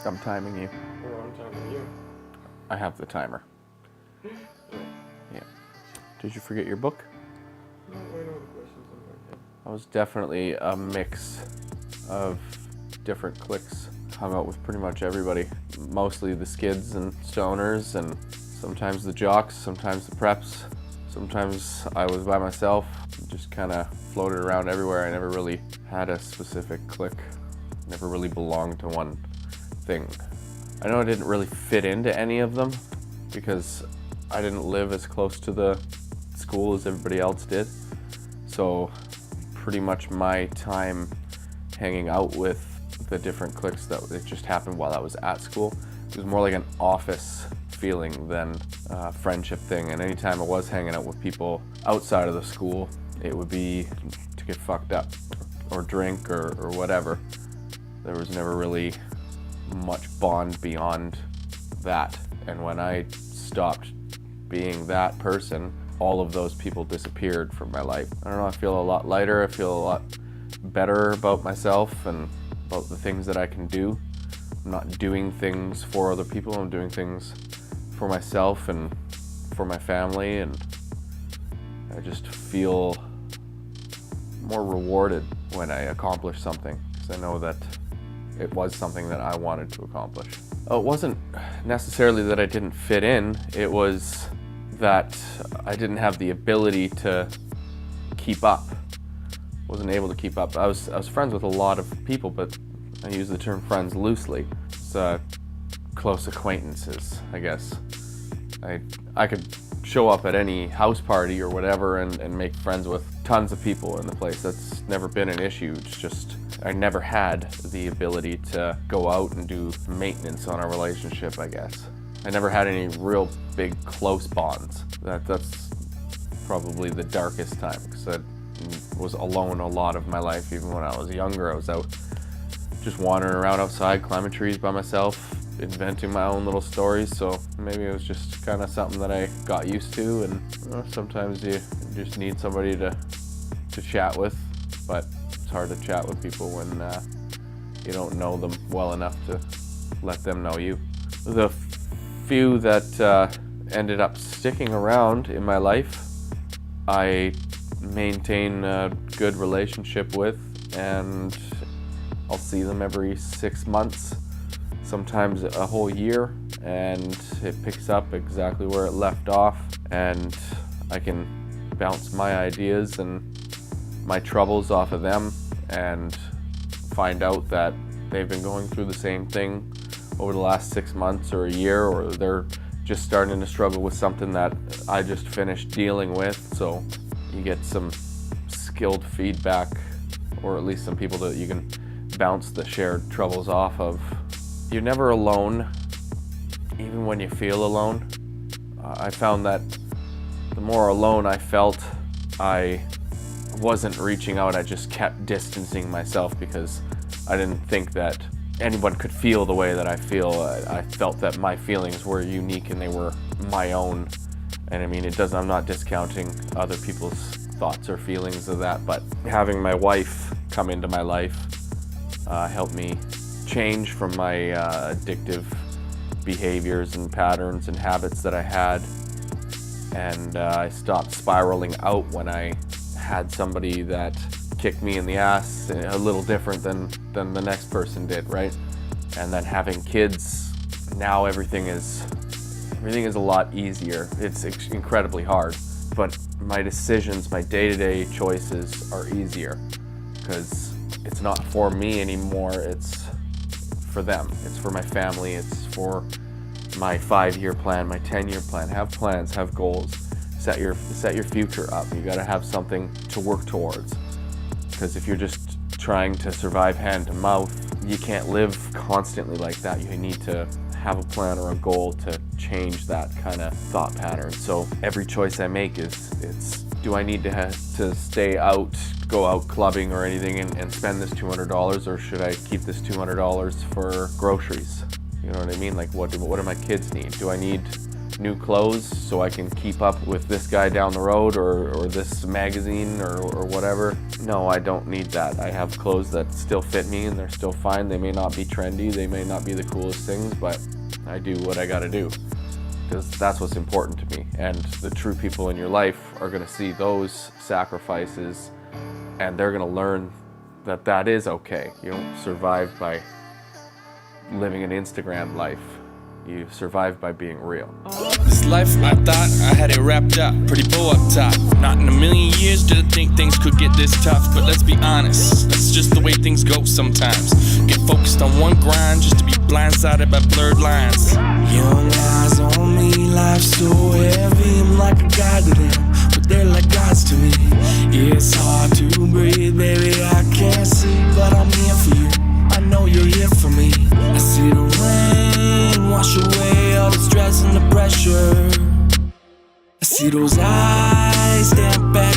I'm timing you. Or I'm timing you. I have the timer. Yeah. Did you forget your book? No, I know the questions in my head. I was definitely a mix of different cliques. Hung out with pretty much everybody. Mostly the skids and stoners, and sometimes the jocks, sometimes the preps. Sometimes I was by myself, just kind of floated around everywhere. I never really had a specific clique. Never really belonged to one thing. I know I didn't really fit into any of them because I didn't live as close to the school as everybody else did. So pretty much my time hanging out with the different cliques that it just happened while I was at school. It was more like an office feeling than a friendship thing. And anytime I was hanging out with people outside of the school, it would be to get fucked up or drink or whatever. There was never really much bond beyond that. And when I stopped being that person, all of those people disappeared from my life. I don't know, I feel a lot lighter. I feel a lot better about myself and about the things that I can do. I'm not doing things for other people. I'm doing things for myself and for my family, and I just feel more rewarded when I accomplish something because I know that it was something that I wanted to accomplish. It wasn't necessarily that I didn't fit in, it was that I didn't have the ability to keep up. Wasn't able to keep up. I was friends with a lot of people, but I use the term friends loosely. It's close acquaintances, I guess. I could show up at any house party or whatever and make friends with tons of people in the place. That's never been an issue. It's just I never had the ability to go out and do maintenance on a relationship, I guess. I never had any real big close bonds. That's probably the darkest time because I was alone a lot of my life. Even when I was younger, I was out just wandering around outside, climbing trees by myself, inventing my own little stories. So maybe it was just kind of something that I got used to, and sometimes you just need somebody to chat with, but it's hard to chat with people when you don't know them well enough to let them know you. The few that ended up sticking around in my life, I maintain a good relationship with, and I'll see them every 6 months, sometimes a whole year, and it picks up exactly where it left off, and I can bounce my ideas and my troubles off of them and find out that they've been going through the same thing over the last 6 months or a year, or they're just starting to struggle with something that I just finished dealing with. So you get some skilled feedback, or at least some people that you can bounce the shared troubles off of. You're never alone, even when you feel alone. I found that the more alone I felt, I wasn't reaching out. I just kept distancing myself because I didn't think that anyone could feel the way that I feel. I felt that my feelings were unique and they were my own. And I mean, I'm not discounting other people's thoughts or feelings of that, but having my wife come into my life helped me change from my addictive behaviors and patterns and habits that I had. And I stopped spiraling out when I had somebody that kicked me in the ass a little different than the next person did, right? And then having kids, now everything is a lot easier. It's incredibly hard, but my decisions, my day-to-day choices are easier because it's not for me anymore. It's for them. It's for my family. It's for my 5-year plan, my 10-year plan. Have plans, have goals. Set your future up. You got to have something to work towards. Because if you're just trying to survive hand to mouth, you can't live constantly like that. You need to have a plan or a goal to change that kind of thought pattern. So every choice I make it's do I need to stay out, go out clubbing or anything and spend this $200, or should I keep this $200 for groceries? You know what I mean? Like what do my kids need? Do I need new clothes so I can keep up with this guy down the road or this magazine or whatever. No, I don't need that. I have clothes that still fit me and they're still fine. They may not be trendy, they may not be the coolest things, but I do what I gotta do because that's what's important to me. And the true people in your life are gonna see those sacrifices and they're gonna learn that that is okay. You don't survive by living an Instagram life. You survive by being real. This life, I thought I had it wrapped up, pretty bow up top. Not in a million years did I think things could get this tough. But let's be honest, that's just the way things go sometimes. Get focused on one grind just to be blindsided by blurred lines. Young eyes on me, life's so heavy. I'm like a god to them, but they're like gods to me. It's hard to breathe, baby, I can't see, but I'm here for you. I know you're here for me. I see the rain wash away all the stress and the pressure. I see those eyes stand back